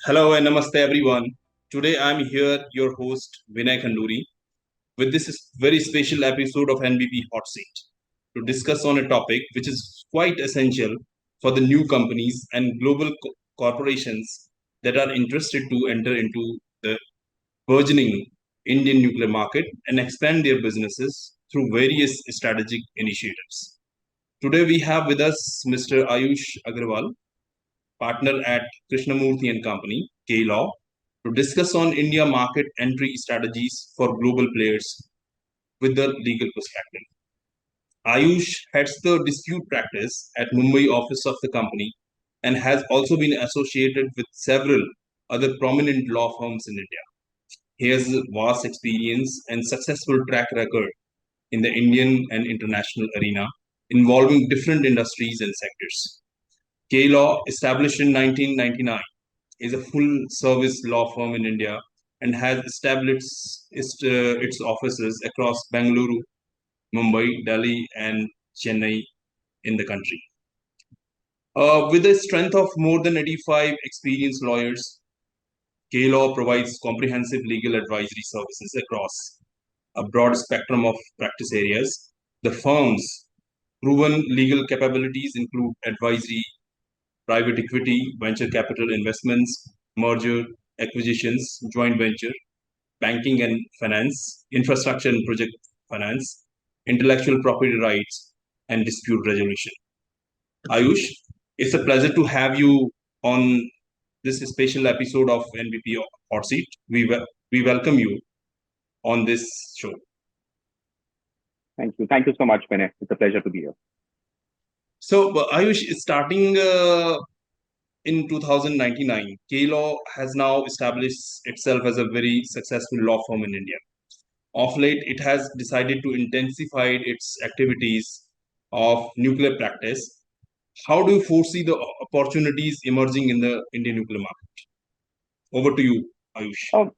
Hello and namaste everyone. Today I'm here, your host Vinay Khanduri, with this very special episode of NBP Hot Seat to discuss on a topic which is quite essential for the new companies and global corporations that are interested to enter into the burgeoning Indian nuclear market and expand their businesses through various strategic initiatives. Today we have with us Mr. Ayush Agarwala, partner at Krishnamurthy and Company, K-Law, to discuss on India market entry strategies for global players with the legal perspective. Ayush heads the dispute practice at Mumbai office of the company and has also been associated with several other prominent law firms in India. He has vast experience and successful track record in the Indian and international arena involving different industries and sectors. K-Law, established in 1999, is a full service law firm in India and has established its offices across Bangalore, Mumbai, Delhi, and Chennai in the country. With a strength of more than 85 experienced lawyers, K Law provides comprehensive legal advisory services across a broad spectrum of practice areas. The firm's proven legal capabilities include advisory, private equity, venture capital investments, merger, acquisitions, joint venture, banking and finance, infrastructure and project finance, intellectual property rights, and dispute resolution. Ayush, it's a pleasure to have you on this special episode of NBP Hot Seat. We welcome you on this show. Thank you. Thank you so much, Vinay. It's a pleasure to be here. So, Ayush, starting in 2099, K-Law has now established itself as a very successful law firm in India. Of late, it has decided to intensify its activities of nuclear practice. How do you foresee the opportunities emerging in the Indian nuclear market? Over to you, Ayush. Oh,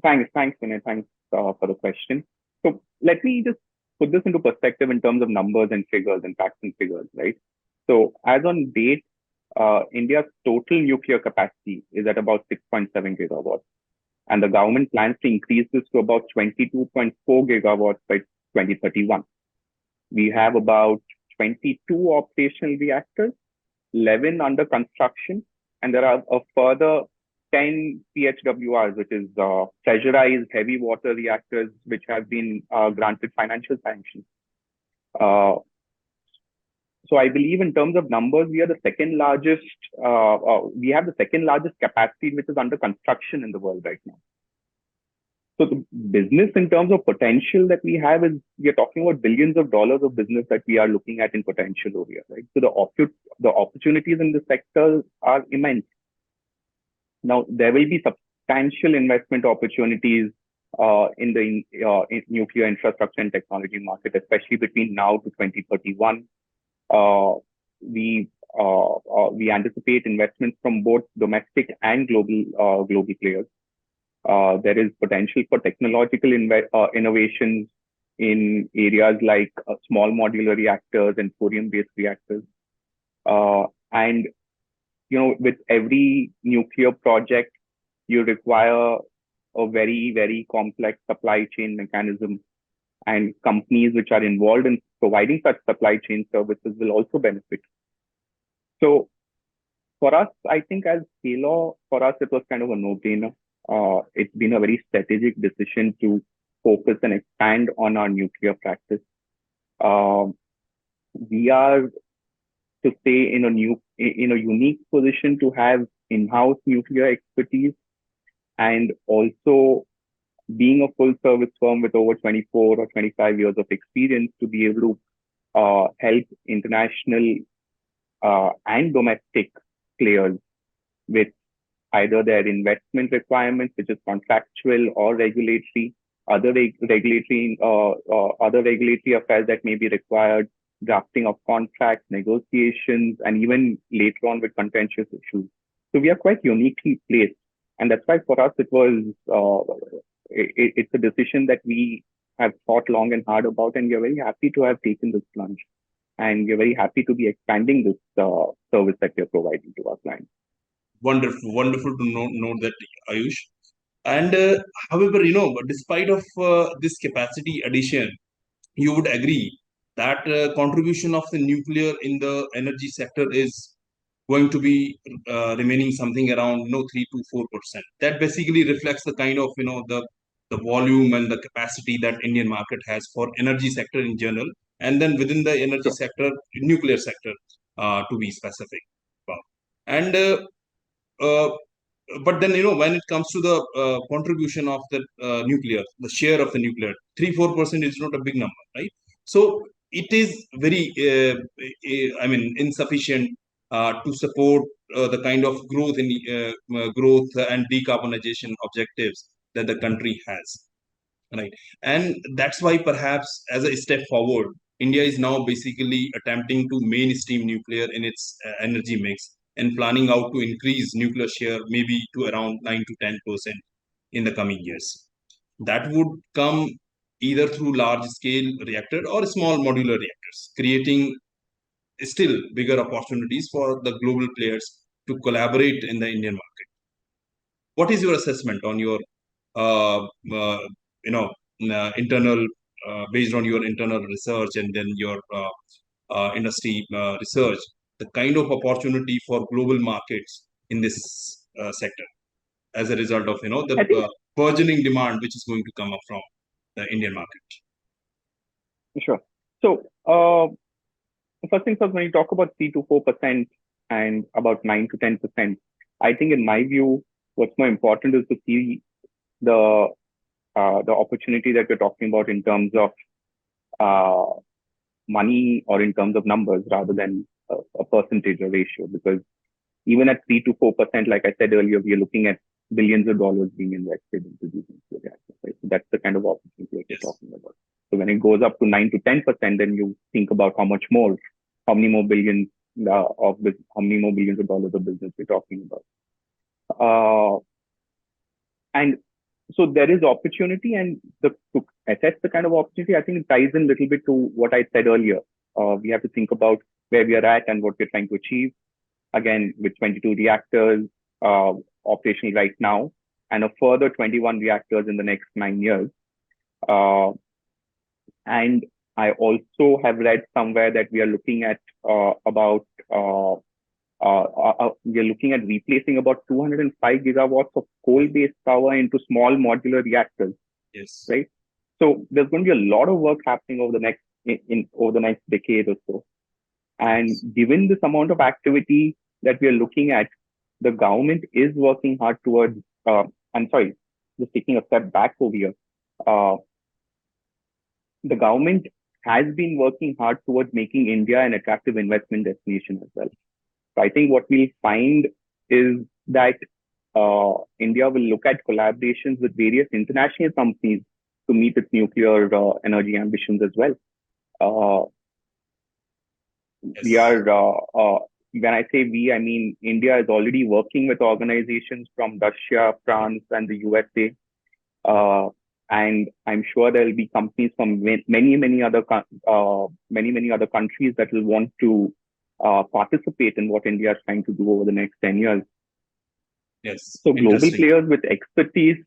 thanks, Vinay. Thanks for the question. So let me just put this into perspective in terms of numbers and figures and facts and figures, right? So as on date, India's total nuclear capacity is at about 6.7 gigawatts, and the government plans to increase this to about 22.4 gigawatts by 2031. We have about 22 operational reactors, 11 under construction, and there are a further 10 PHWRs, which is pressurized heavy water reactors, which have been granted financial sanction. Uh, so I believe in terms of numbers, we are the second largest. We have the second largest capacity which is under construction in the world right now. So the business in terms of potential that we have is we are talking about billions of dollars of business that we are looking at in potential over here, right? So the opportunities in the sector are immense. Now there will be substantial investment opportunities in the in nuclear infrastructure and technology market, especially between now to 2031. Uh, we anticipate investments from both domestic and global players. There is potential for technological innovations in areas like small modular reactors and thorium-based reactors. And with every nuclear project, you require a very, very complex supply chain mechanism, and companies which are involved in providing such supply chain services will also benefit. So for us, I think as K-Law, for us, it was kind of a no-brainer. It's been a very strategic decision to focus and expand on our nuclear practice. We are to stay in a unique position to have in-house nuclear expertise, and also being a full service firm with over 24 or 25 years of experience to be able to help international and domestic players with either their investment requirements, which is contractual or regulatory, other regulatory affairs that may be required, drafting of contracts, negotiations, and even later on with contentious issues. So we are quite uniquely placed, and that's why for us it's a decision that we have thought long and hard about, and we are very happy to have taken this plunge, and we are very happy to be expanding this service that we are providing to our clients. Wonderful, wonderful to know that, Ayush. And however, despite of this capacity addition, you would agree that contribution of the nuclear in the energy sector is going to be remaining something around 3 to 4%. That basically reflects the kind of the volume and the capacity that Indian market has for energy sector in general, and then within the energy Sure. sector, nuclear sector, to be specific. Wow. And uh, but then when it comes to the contribution of the nuclear, the share of the nuclear, 3-4% is not a big number, right? So it is very I mean insufficient to support the kind of growth and decarbonization objectives that the country has, right? And that's why perhaps as a step forward, India is now basically attempting to mainstream nuclear in its energy mix and planning out to increase nuclear share maybe to around 9 to 10% in the coming years. That would come either through large scale reactor or small modular reactors, creating still bigger opportunities for the global players to collaborate in the Indian market. What is your assessment on your uh, uh, you know internal, based on your internal research and then your industry research, the kind of opportunity for global markets in this sector as a result of the I think burgeoning demand which is going to come up from the Indian market? sure. So first things first, when you talk about 3 to 4% and about 9 to 10%, I think in my view, what's more important is to see the the opportunity that we're talking about in terms of uh, money or in terms of numbers rather than a percentage or ratio. Because even at 3 to 4%, like I said earlier, we are looking at billions of dollars being invested into these nuclear reactors. Right? So that's the kind of opportunity that we're Yes. talking about. So when it goes up to 9 to 10%, then you think about how much more, how many more billions how many more billions of dollars of business we're talking about. Uh, and so there is opportunity, and to assess the kind of opportunity, I think it ties in a little bit to what I said earlier. We have to think about where we are at and what we're trying to achieve. Again, with 22 reactors uh, operational right now, and a further 21 reactors in the next 9 years. Uh, and I also have read somewhere that we are looking at about we are looking at replacing about 205 gigawatts of coal-based power into small modular reactors, Yes. right? So there's going to be a lot of work happening over the next over the next decade or so. And given this amount of activity that we are looking at, the government is working hard towards. I'm sorry, just taking a step back over here. Uh, the government has been working hard towards making India an attractive investment destination as well. So I think what we'll find is that India will look at collaborations with various international companies to meet its nuclear energy ambitions as well. Uh, we Yes. are, when I say we, I mean India is already working with organizations from Russia, France, and the USA. Uh, and I'm sure there will be companies from many other countries that will want to participate in what India is trying to do over the next 10 years. Yes. So global Interesting. players with expertise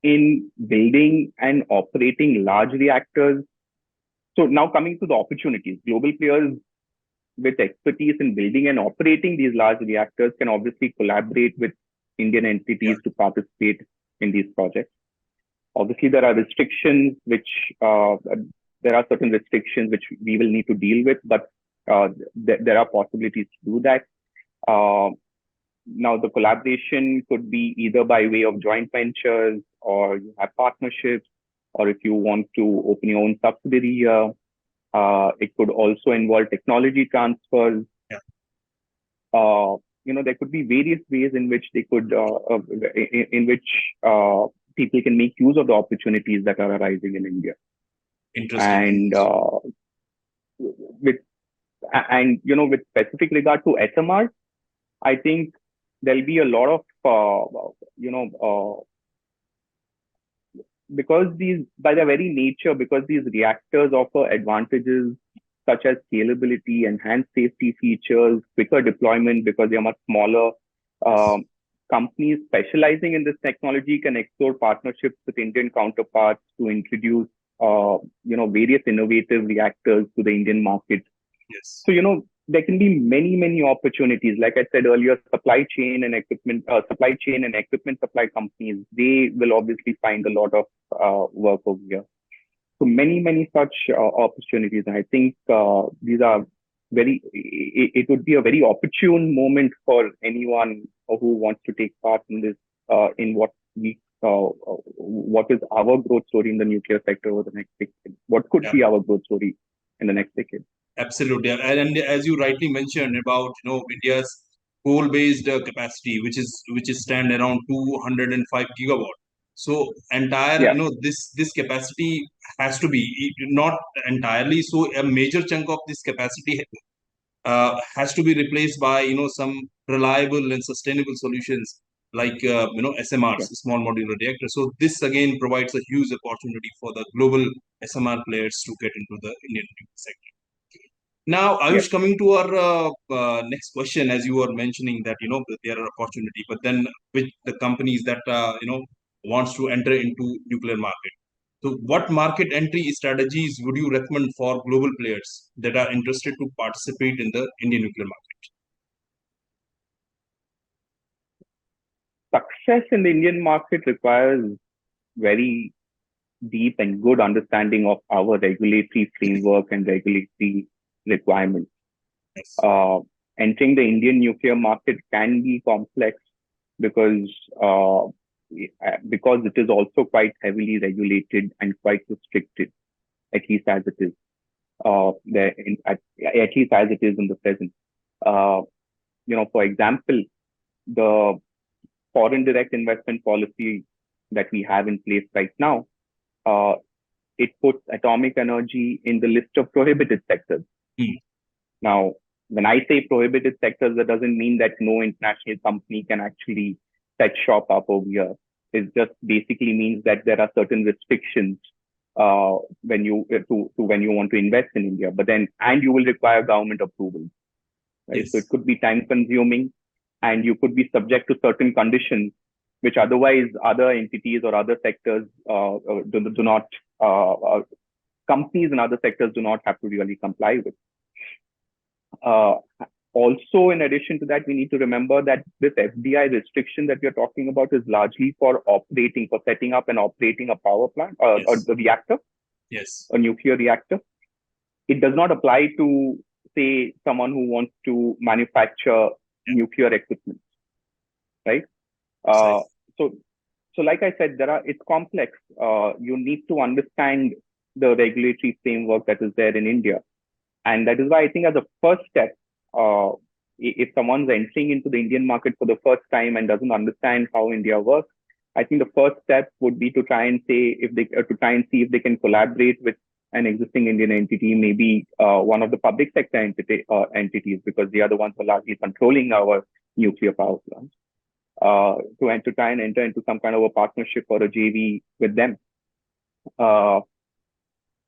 in building and operating large reactors. So now coming to the opportunities, global players with expertise in building and operating these large reactors can obviously collaborate with Indian Yeah. entities to participate in these projects. Obviously, there are restrictions which there are certain restrictions which we will need to deal with, but there are possibilities to do that. Uh, Now, the collaboration could be either by way of joint ventures or you have partnerships, or if you want to open your own subsidiary, it could also involve technology transfers. Yeah. There could be various ways in which they could, in which people can make use of the opportunities that are arising in India. Interesting. And with with specific regard to SMR, I think there'll be a lot of because these by their very nature, because these reactors offer advantages such as scalability, enhanced safety features, quicker deployment because they are much smaller. Yes. companies specializing in this technology can explore partnerships with Indian counterparts to introduce, various innovative reactors to the Indian market. Yes. So, there can be many, many opportunities. Like I said earlier, supply chain and equipment supply companies, they will obviously find a lot of work over here. So many, many such opportunities. And I think these are it would be a very opportune moment for anyone who wants to take part in this, in what is our growth story in the nuclear sector over the next decade? What could Yeah. be our growth story in the next decade? Absolutely, and as you rightly mentioned about India's coal-based capacity, which is stand around 205 gigawatt. So entire Yeah, this capacity has to be not entirely. So a major chunk of this capacity has to be replaced by some reliable and sustainable solutions like SMRs, yeah, small modular reactors. So this again provides a huge opportunity for the global SMR players to get into the Indian sector. Now, yeah. Ayush, coming to our next question, as you were mentioning that there are opportunity, but then with the companies that wants to enter into nuclear market. So, what market entry strategies would you recommend for global players that are interested to participate in the Indian nuclear market? Success in the Indian market requires very deep and good understanding of our regulatory framework and regulatory requirements. Yes. Uh, Entering the Indian nuclear market can be complex because uh, because it is also quite heavily regulated and quite restricted, at least as it is at least as it is in the present. Uh, for example, the foreign direct investment policy that we have in place right now, uh, it puts atomic energy in the list of prohibited sectors. Hmm. Now, when I say prohibited sectors, that doesn't mean that no international company can actually set shop up over here. It just basically means that there are certain restrictions when when you want to invest in India. But then, and you will require government approval, right? So it Yes. could be time consuming, and you could be subject to certain conditions which otherwise other entities or other sectors do not companies in other sectors do not have to really comply with. Uh, Also, in addition to that, we need to remember that this FDI restriction that we are talking about is largely for setting up and operating a power plant or Yes. the reactor, Yes. a nuclear reactor. It does not apply to, say, someone who wants to manufacture Yeah. nuclear equipment, right? Uh, Precisely. so, like I said, it's complex. You need to understand the regulatory framework that is there in India. And that is why I think as a first step, uh, if someone's entering into the Indian market for the first time and doesn't understand how India works, I think the first step would be to try and see if they can collaborate with an existing Indian entity, maybe one of the public sector entities, because they are the ones who are largely controlling our nuclear power plants, to try and enter into some kind of a partnership or a JV with them. Uh,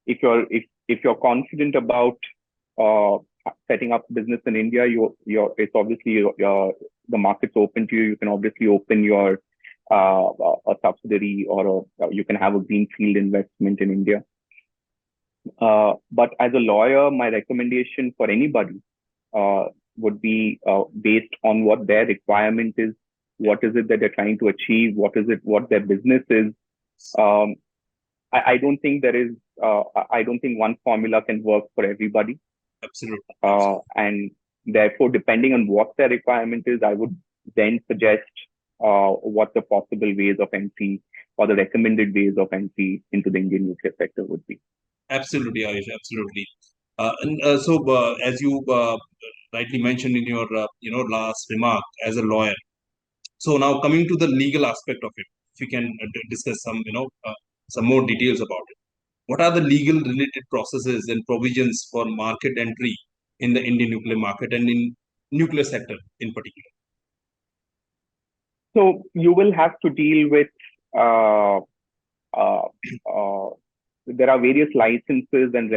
if you're confident about uh, setting up business in India, it's obviously the market's open to you. You can obviously open your a subsidiary or you can have a greenfield investment in India. But as a lawyer, my recommendation for anybody uh, would be based on what their requirement is, what is it that they're trying to achieve, what their business is. Um, I don't think I don't think one formula can work for everybody. Absolutely. Absolutely. And therefore, depending on what their requirement is, I would then suggest what the possible ways of entry or the recommended ways of entry into the Indian nuclear sector would be. Absolutely, Ayush. Absolutely. As you rightly mentioned in your last remark as a lawyer. So now coming to the legal aspect of it, if you can discuss some more details about it. What are the legal related processes and provisions for market entry in the Indian nuclear market and in nuclear sector in particular? So you will have to deal with uh, uh, uh, there are various licenses and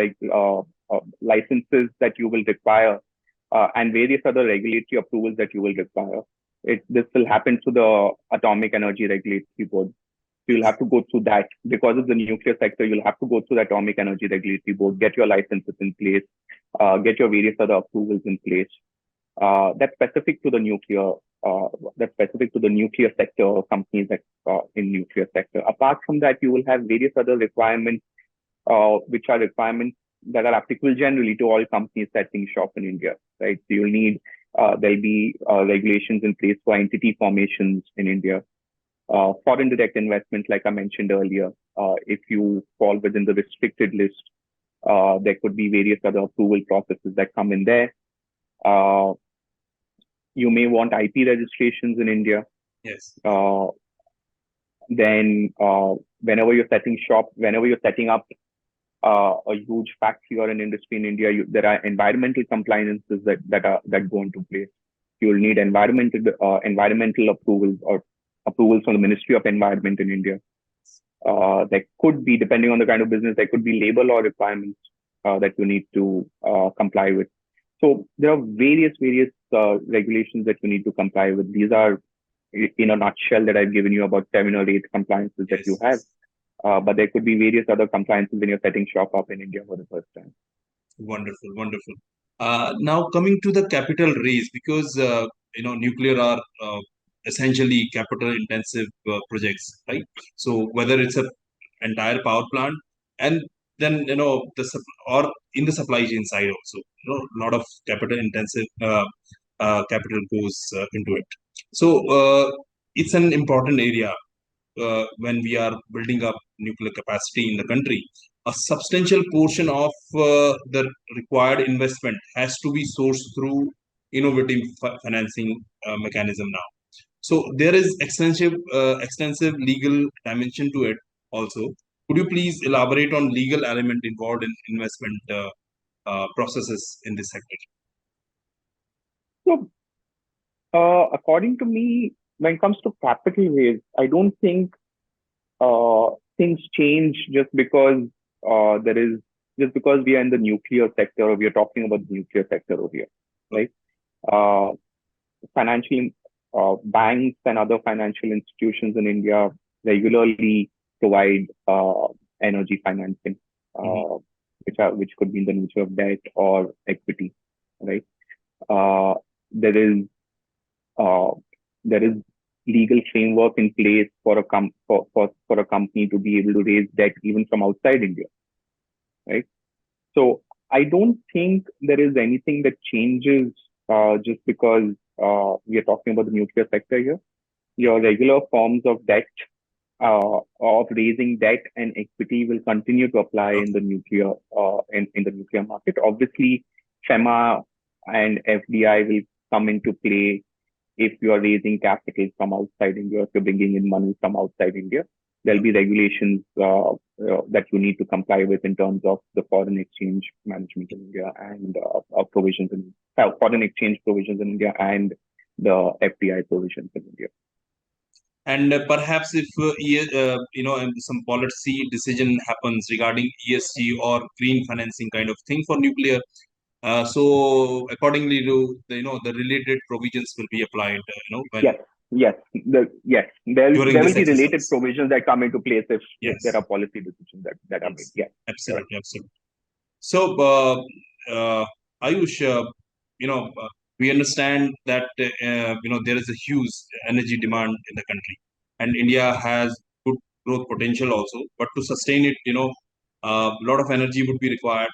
licenses that you will require and various other regulatory approvals that you will require. This will happen through the Atomic Energy Regulatory Board. So you'll have to go through that because of the nuclear sector. You'll have to go through the Atomic Energy Regulatory Board, get your licenses in place, get your various other approvals in place. That's specific to the nuclear. That's specific to the nuclear sector or companies that in nuclear sector. Apart from that, you will have various other requirements, which are requirements that are applicable generally to all companies setting shop in India, right? So you'll need there'll be regulations in place for entity formations in India. Foreign direct investment, like I mentioned earlier, if you fall within the restricted list, there could be various other approval processes that come in there. You may want IP registrations in India. Yes. Then, whenever you're setting up a huge factory or an industry in India, there are environmental compliances that go into place. You'll need environmental approvals or approvals from the Ministry of Environment in India. There could be, depending on the kind of business, there could be labor law requirements that you need to comply with. So there are various regulations that you need to comply with. These are, in a nutshell, that I've given you about 7 or 8 compliances that you have. But there could be various other compliances when you're setting shop up in India for the first time. Wonderful, wonderful. Now coming to the capital raise, because nuclear are essentially capital intensive projects, right? So whether it's a entire power plant, and then or in the supply chain side also, a lot of capital intensive capital goes into it. So it's an important area when we are building up nuclear capacity in the country. A substantial portion of the required investment has to be sourced through innovative financing mechanism now. So there is extensive legal dimension to it also. Could you please elaborate on legal element involved in investment processes in this sector? So, according to me, when it comes to capital raise, I don't think things change just because we are in the nuclear sector or we are talking about the nuclear sector over here, right? Financial banks and other financial institutions in India regularly provide energy financing, which could be in the nature of debt or equity, right? There is legal framework in place for a company to be able to raise debt even from outside India, right? So I don't think there is anything that changes just because we are talking about the nuclear sector here. Your regular forms of debt, of raising debt and equity will continue to apply in the nuclear in the nuclear market. Obviously, FEMA and FDI will come into play if you are raising capital from outside India, if you're bringing in money from outside India. There'll be regulations that you need to comply with in terms of the foreign exchange management in India and provisions in foreign exchange provisions in India and the FDI provisions in India. And perhaps if some policy decision happens regarding ESG or green financing kind of thing for nuclear, so accordingly to the related provisions will be applied. When Yes. There during will this be related exercise. provisions that come into place if Yes. there are policy decisions that are made. Yes. Absolutely, absolutely. So, Ayush, we understand that there is a huge energy demand in the country, and India has good growth potential also. But to sustain it, a lot of energy would be required,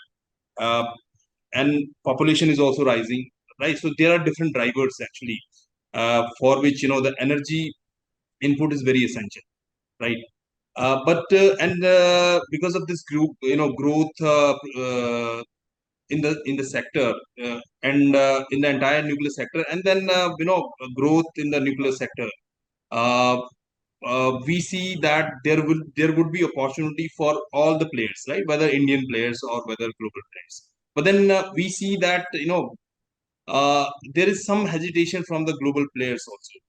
and population is also rising, right? So there are different drivers actually, for which the energy input is very essential, right? But because of this growth in the sector, and in the entire nuclear sector, and then growth in the nuclear sector, uh, we see that there would be opportunity for all the players, right? Whether Indian players or whether global players. But then we see that there is some hesitation from the global players also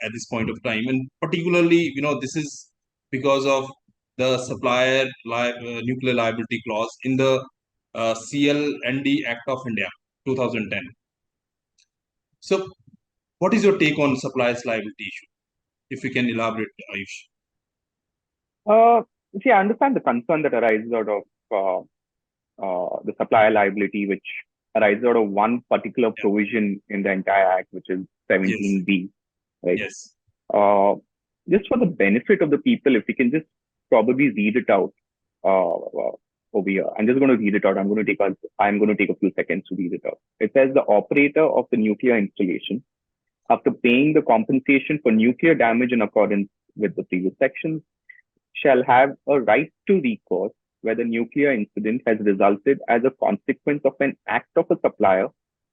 at this point of time, and particularly this is because of the supplier nuclear liability clause in the CLND Act of India 2010. So What is your take on supplier's liability issue? If you can elaborate, Ayush. Uh, See, I understand the concern that arises out of the supplier liability, which arises out of one particular Yeah. provision in the entire act, which is Yes. 17B, right? Yes. Uh, just for the benefit of the people, if we can just probably read it out over here. I'm just going to read it out. I'm going to take a few seconds to read it out. It says the operator of the nuclear installation, after paying the compensation for nuclear damage in accordance with the previous sections, shall have a right to recourse where the nuclear incident has resulted as a consequence of an act of a supplier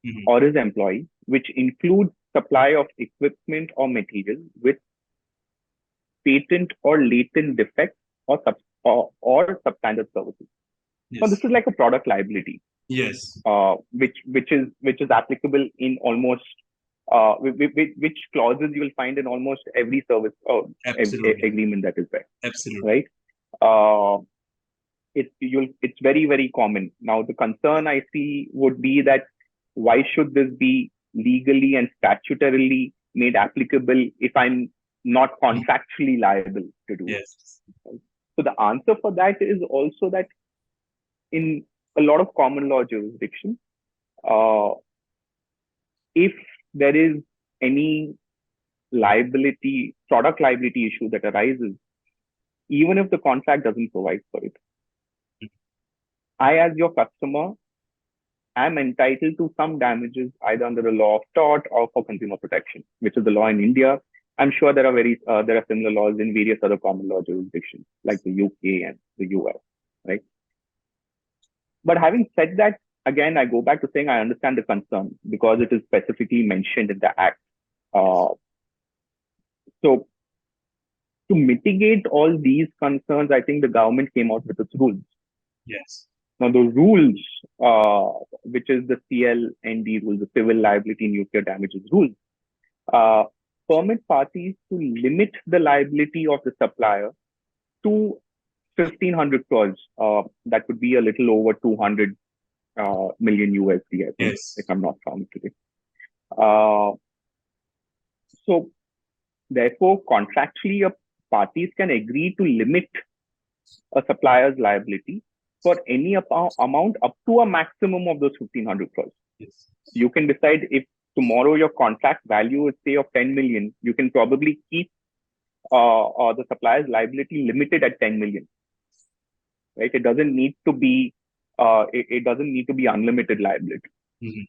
Mhm. or his employee, which includes supply of equipment or material with patent or latent defects or substandard services. Now, this Yes. is like a product liability, Yes. which is applicable in almost which clauses you will find in almost every service or Absolutely. agreement that is there, Absolutely. right? Uh, it's very very common. Now, the concern I see would be that why should this be legally and statutorily made applicable if I'm not Mhm. contractually liable to do it? Yes. Right? So the answer for that is also that in a lot of common law jurisdictions, uh, if there is any product liability issue that arises, even if the contract doesn't provide for it, I, as your customer, am entitled to some damages either under the law of tort or for consumer protection, which is the law in India. I'm sure there are similar laws in various other common law jurisdictions like the UK and the US, right? But having said that, again, I go back to saying I understand the concern because it is specifically mentioned in the act. Yes. Uh, so to mitigate all these concerns, I think the government came out with its rules. Yes. Now, the rules, which is the CLND rules, the Civil Liability Nuclear Damages rules, uh, permit parties to limit the liability of the supplier to 1,500 crores. That would be a little over 200 million USD, I think, if Yes. I'm not wrong today. Uh, so, therefore, contractually, parties can agree to limit a supplier's liability for any amount up to a maximum of those 1,500 crores. Yes. You can decide if tomorrow your contract value is say of 10 million, you can probably keep the supplier's liability limited at 10 million, right? It doesn't need to be unlimited liability, Mhm.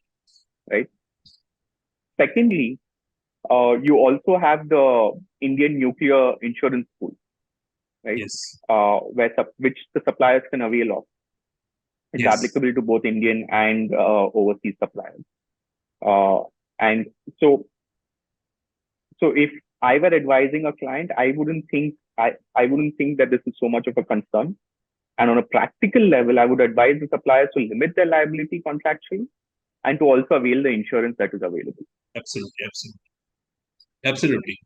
right? Secondly, you also have the Indian nuclear insurance pool, right? Yes. Which the suppliers can avail of. It's Yes. applicable to both Indian and overseas suppliers. Uh, and so, so if I were advising a client, I wouldn't think that this is so much of a concern. And on a practical level, I would advise the suppliers to limit their liability contractually and to also avail the insurance that is available. Absolutely. Absolutely. Absolutely.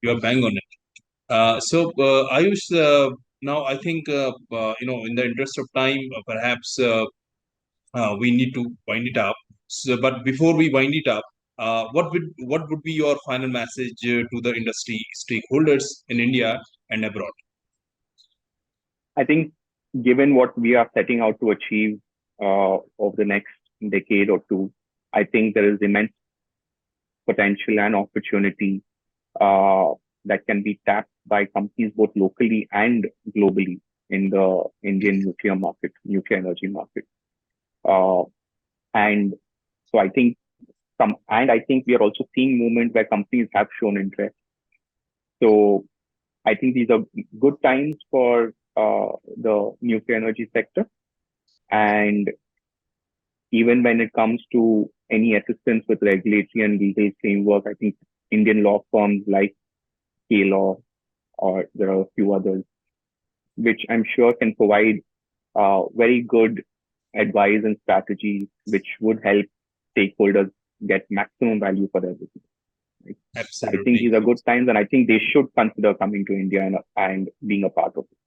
You are bang on it. Ayush, now I think in the interest of time, perhaps we need to wind it up. So, but before we wind it up, what would be your final message to the industry stakeholders in India and abroad? I think, given what we are setting out to achieve over the next decade or two, I think there is immense potential and opportunity uh, that can be tapped by companies both locally and globally in the Indian nuclear energy market. Uh, and so I think we are also seeing movement where companies have shown interest. So I think these are good times for the nuclear energy sector. And even when it comes to any assistance with regulatory and legal framework, I think Indian law firms like K-Law, or there are a few others, which I'm sure can provide very good advice and strategies, which would help stakeholders get maximum value for their business. Right? So I think Absolutely. these are good times, and I think they should consider coming to India and being a part of it.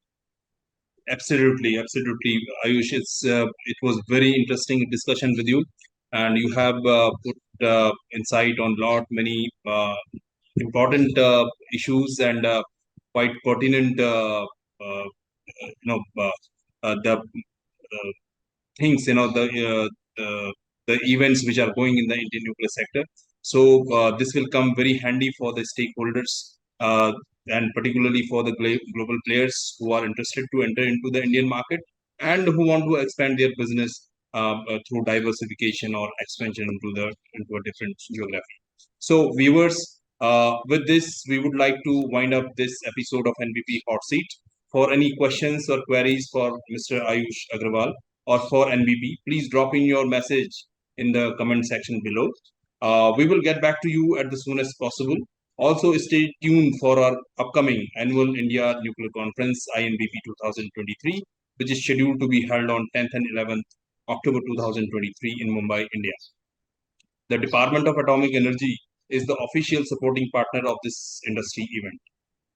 Absolutely, absolutely, Ayush. It was very interesting discussion with you. and you have put insight on lot many important issues and quite pertinent the things, the events which are going in the Indian nuclear sector. So this will come very handy for the stakeholders, and particularly for the global players who are interested to enter into the Indian market and who want to expand their business through diversification or expansion into a different geography. So, viewers, with this, we would like to wind up this episode of NBP Hot Seat. For any questions or queries for Mr. Ayush Agarwal or for NBP, please drop in your message in the comment section below. We will get back to you at the soonest possible. Also, stay tuned for our upcoming annual India Nuclear Conference INBP 2023, which is scheduled to be held on 10th and 11th October 2023 in Mumbai, India. The Department of Atomic Energy is the official supporting partner of this industry event.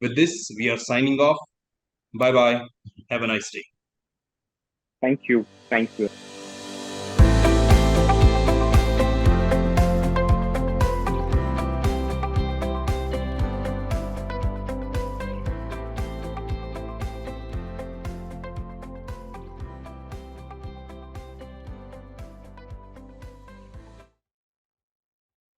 With this, we are signing off. Bye bye. Have a nice day. Thank you. Thank you.